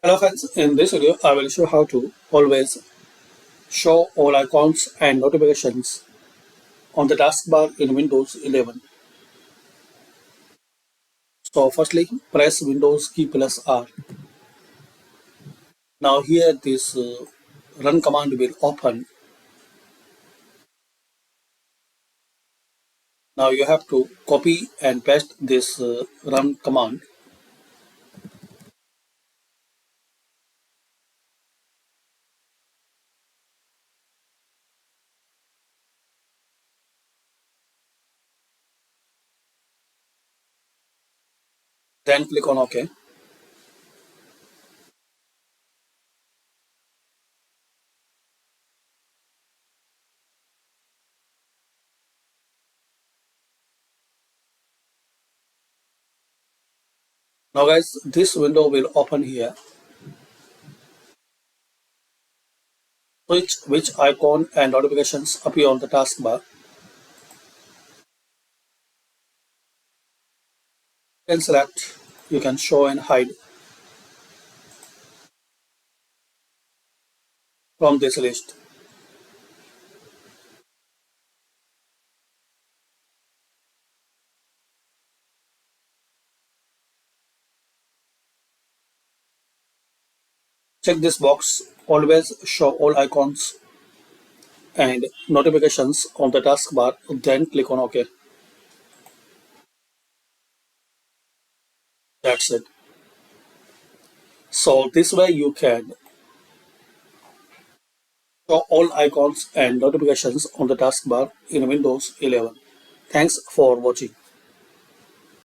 Hello friends, in this video I will show how to always show all icons and notifications on the taskbar in Windows 11. So firstly press Windows key plus R. Now here this run command will open. Now you have to copy and paste this run command. Then click on OK. Now guys, this window will open here. Switch which icon and notifications appear on the taskbar. Then select, you can show and hide from this list. Check this box, always show all icons and notifications on the taskbar, then click on OK. That's it. So this way you can show all icons and notifications on the taskbar in Windows 11. Thanks for watching.